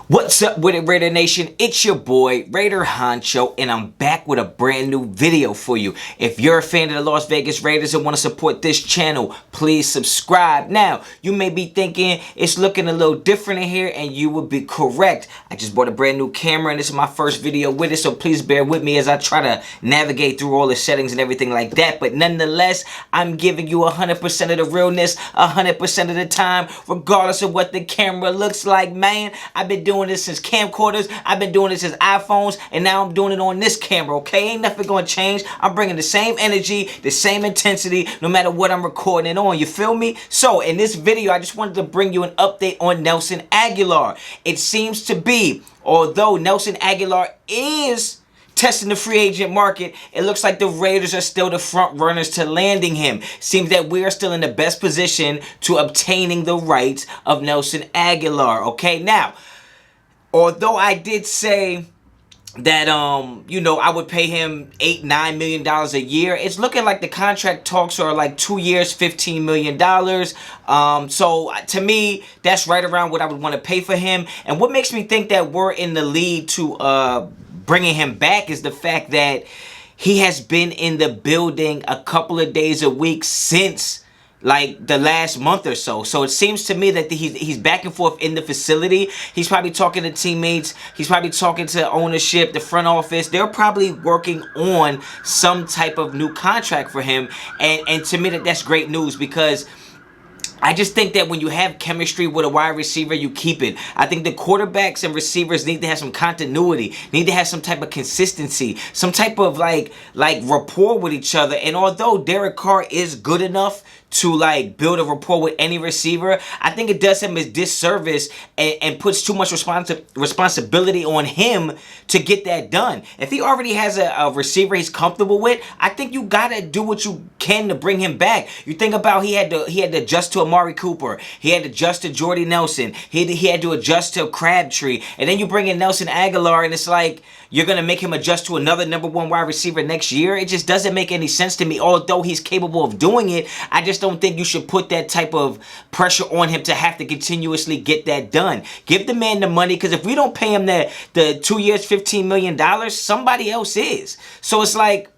What's up with it, Raider Nation? It's your boy, Raider Honcho, and I'm back with a brand new video for you. If you're a fan of the Las Vegas Raiders and want to support this channel, please subscribe. Now, you may be thinking it's looking a little different in here, and you would be correct. I just bought a brand new camera, and this is my first video with it, so please bear with me as I try to navigate through all the settings and everything like that. But nonetheless, I'm giving you 100% of the realness, 100% of the time, regardless of what the camera looks like, man. I've been doing this since camcorders, I've been doing this since iPhones, and now I'm doing it on this camera, okay? Ain't nothing gonna change. I'm bringing the same energy, the same intensity, no matter what I'm recording it on, you feel me? So, in this video, I just wanted to bring you an update on Nelson Agholor. It seems to be, although Nelson Agholor is testing the free agent market, it looks like the Raiders are still the front runners to landing him. Seems that we are still in the best position to obtaining the rights of Nelson Agholor, okay? Now, although I did say that I would pay him $8-9 million a year, it's looking like the contract talks are like 2 years, $15 million. So to me, that's right around what I would want to pay for him. And what makes me think that we're in the lead to bringing him back is the fact that he has been in the building a couple of days a week since like the last month or so. So it seems to me that he's back and forth in the facility. He's probably talking to teammates. He's probably talking to ownership, the front office. They're probably working on some type of new contract for him. And to me, that's great news, because I just think that when you have chemistry with a wide receiver, you keep it. I think the quarterbacks and receivers need to have some continuity, need to have some type of consistency, some type of like rapport with each other. And although Derek Carr is good enough to like build a rapport with any receiver, I think it does him a disservice and puts too much responsibility on him to get that done. If he already has a receiver he's comfortable with, I think you gotta do what you can to bring him back. You think about he had to adjust to Amari Cooper, he had to adjust to Jordy Nelson, he had to adjust to Crabtree, and then you bring in Nelson Agholor, and it's like you're gonna make him adjust to another #1 wide receiver next year. It just doesn't make any sense to me. Although he's capable of doing it, I just don't think you should put that type of pressure on him to have to continuously get that done. Give the man the money, because if we don't pay him the 2 years, $15 million, somebody else is. So it's like,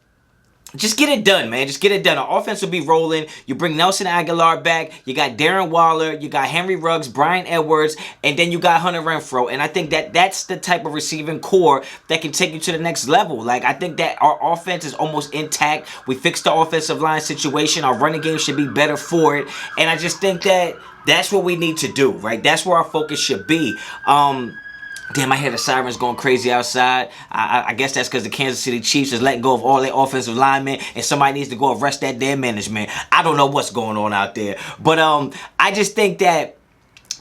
just get it done, man. Just get it done. Our offense will be rolling. You bring Nelson Agholor back. You got Darren Waller. You got Henry Ruggs, Brian Edwards, and then you got Hunter Renfrow. And I think that's the type of receiving core that can take you to the next level. Like, I think that our offense is almost intact. We fixed the offensive line situation. Our running game should be better for it. And I just think that that's what we need to do, right? That's where our focus should be. Damn, I hear the sirens going crazy outside. I guess that's because the Kansas City Chiefs is letting go of all their offensive linemen, and somebody needs to go arrest that damn management. I don't know what's going on out there. But I just think that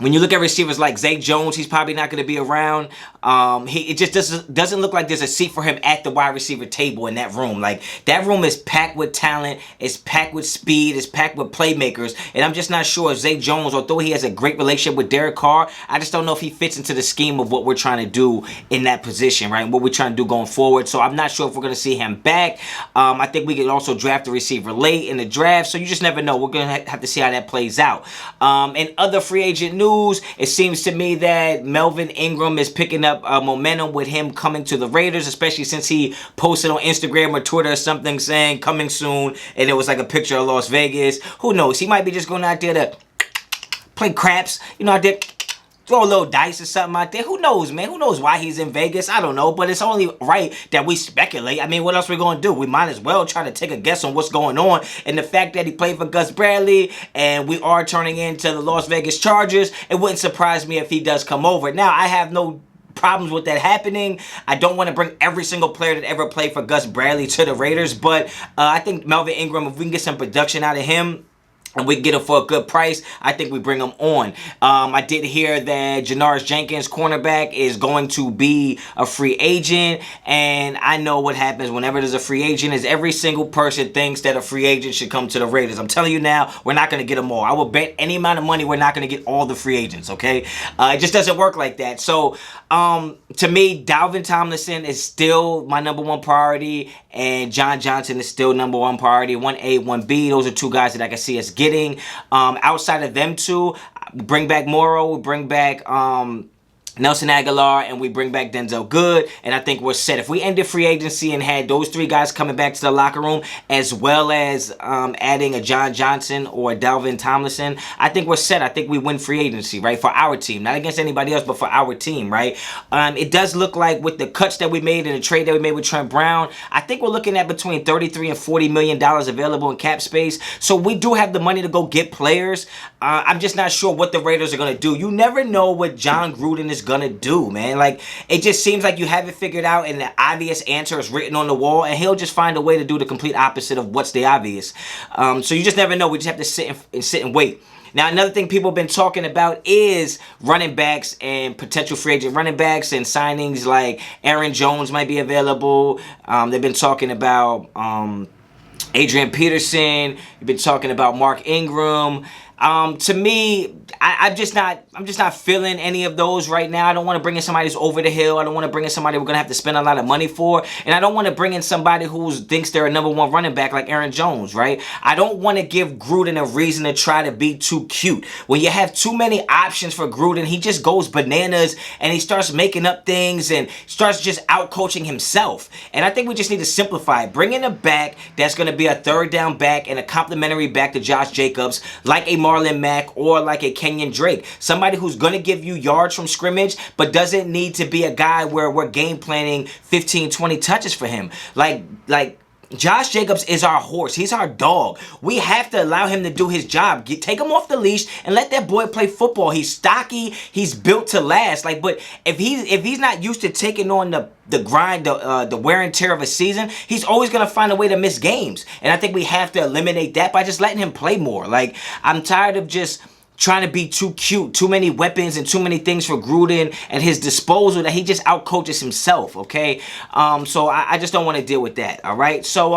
when you look at receivers like Zay Jones, he's probably not going to be around. It just doesn't look like there's a seat for him at the wide receiver table in that room. Like, that room is packed with talent, it's packed with speed, it's packed with playmakers, and I'm just not sure if Zay Jones, although he has a great relationship with Derek Carr, I just don't know if he fits into the scheme of what we're trying to do in that position, right? What we're trying to do going forward. So I'm not sure if we're going to see him back. I think we could also draft a receiver late in the draft, so you just never know. We're going to have to see how that plays out. And other free agent news, it seems to me that Melvin Ingram is picking up momentum with him coming to the Raiders, especially since he posted on Instagram or Twitter or something saying coming soon, and it was like a picture of Las Vegas. Who knows? He might be just going out there to play craps, out there, throw a little dice or something out there. Who knows, man? Who knows why he's in Vegas? I don't know, but it's only right that we speculate. I mean, what else are we going to do? We might as well try to take a guess on what's going on. And the fact that he played for Gus Bradley and we are turning into the Las Vegas Chargers, it wouldn't surprise me if he does come over. Now, I have no problems with that happening. I don't want to bring every single player that ever played for Gus Bradley to the Raiders, but I think Melvin Ingram, if we can get some production out of him, and we can get him for a good price, I think we bring him on. I did hear that Janoris Jenkins, cornerback, is going to be a free agent. And I know what happens whenever there's a free agent is every single person thinks that a free agent should come to the Raiders. I'm telling you now, we're not going to get them all. I will bet any amount of money we're not going to get all the free agents, okay? It just doesn't work like that. So, to me, Dalvin Tomlinson is still my #1 priority, and John Johnson is still #1 priority. 1A, 1B, those are two guys that I can see us getting. Outside of them two, bring back Morrow, bring back Nelson Agholor, and we bring back Denzel Good, and I think we're set. If we ended free agency and had those three guys coming back to the locker room, as well as adding a John Johnson or a Dalvin Tomlinson, I think we're set. I think we win free agency, right, for our team. Not against anybody else, but for our team, right? It does look like with the cuts that we made and the trade that we made with Trent Brown, I think we're looking at between $33 and $40 million available in cap space. So we do have the money to go get players. I'm just not sure what the Raiders are going to do. You never know what John Gruden is gonna do, man. Like, it just seems like you have it figured out and the obvious answer is written on the wall, and he'll just find a way to do the complete opposite of what's the obvious. So you just never know. We just have to sit and wait. Now, another thing people have been talking about is running backs and potential free agent running backs and signings like Aaron Jones might be available. They've been talking about Adrian Peterson. You've been talking about Mark Ingram. To me, I'm just not feeling any of those right now. I don't want to bring in somebody who's over the hill. I don't want to bring in somebody we're going to have to spend a lot of money for. And I don't want to bring in somebody who thinks they're a #1 running back like Aaron Jones, right? I don't want to give Gruden a reason to try to be too cute. When you have too many options for Gruden, he just goes bananas and he starts making up things and starts just out-coaching himself. And I think we just need to simplify it. Bring in a back that's going to be a third down back and a complimentary back to Josh Jacobs, like a Marlon Mack or like a Kenyon Drake. Somebody who's going to give you yards from scrimmage, but doesn't need to be a guy where we're game planning 15, 20 touches for him. Like Josh Jacobs is our horse. He's our dog. We have to allow him to do his job. Take him off the leash and let that boy play football. He's stocky. He's built to last. Like, but if he's not used to taking on the grind, the wear and tear of a season, he's always gonna find a way to miss games. And I think we have to eliminate that by just letting him play more. Like, I'm tired of just trying to be too cute, too many weapons and too many things for Gruden at his disposal that he just outcoaches himself, okay? So I just don't want to deal with that, all right? So,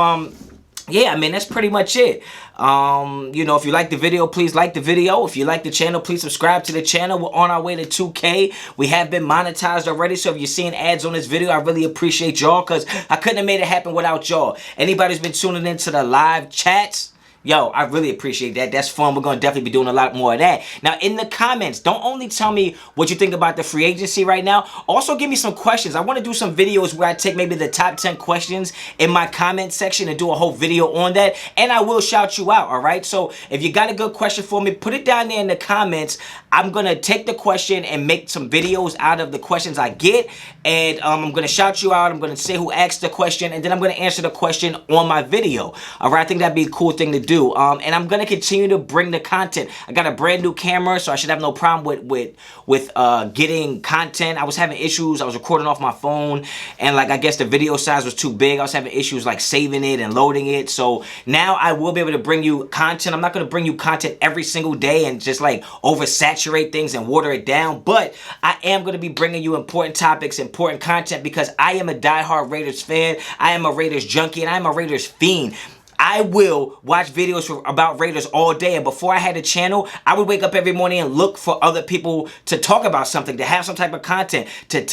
yeah, I mean, that's pretty much it. You know, if you like the video, please like the video. If you like the channel, please subscribe to the channel. We're on our way to 2K. We have been monetized already, so if you're seeing ads on this video, I really appreciate y'all because I couldn't have made it happen without y'all. Anybody who's been tuning into the live chats, yo, I really appreciate that. That's fun. We're going to definitely be doing a lot more of that. Now, in the comments, don't only tell me what you think about the free agency right now. Also, give me some questions. I want to do some videos where I take maybe the top 10 questions in my comment section and do a whole video on that. And I will shout you out, all right? So, if you got a good question for me, put it down there in the comments. I'm going to take the question and make some videos out of the questions I get. And I'm going to shout you out. I'm going to say who asked the question. And then I'm going to answer the question on my video. All right? I think that'd be a cool thing to do. And I'm gonna continue to bring the content. I got a brand new camera, so I should have no problem with getting content. I was having issues. I was recording off my phone, and like I guess the video size was too big. I was having issues like saving it and loading it. So now I will be able to bring you content. I'm not gonna bring you content every single day and just like oversaturate things and water it down. But I am gonna be bringing you important topics, important content because I am a diehard Raiders fan. I am a Raiders junkie, and I am a Raiders fiend. I will watch videos about Raiders all day, and before I had a channel, I would wake up every morning and look for other people to talk about something, to have some type of content, to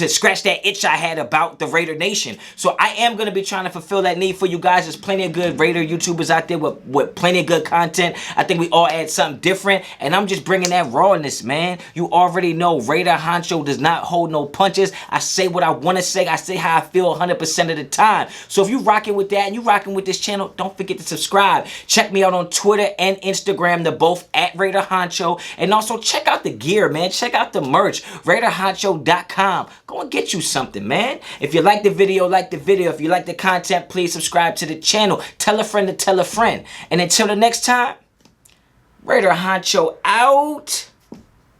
scratch that itch I had about the Raider Nation. So I am gonna be trying to fulfill that need for you guys. There's plenty of good Raider YouTubers out there with plenty of good content. I think we all add something different, and I'm just bringing that rawness, man. You already know Raider Honcho does not hold no punches. I say what I want to say. I say how I feel 100% of the time. So if you rocking with that and you rocking with this channel, don't forget to subscribe. Check me out on Twitter and Instagram. They're both at Raider Honcho. And also check out the gear, man. Check out the merch. RaiderHoncho.com. Go and get you something, man. If you like the video, like the video. If you like the content, please subscribe to the channel. Tell a friend to tell a friend. And until the next time, Raider Honcho out.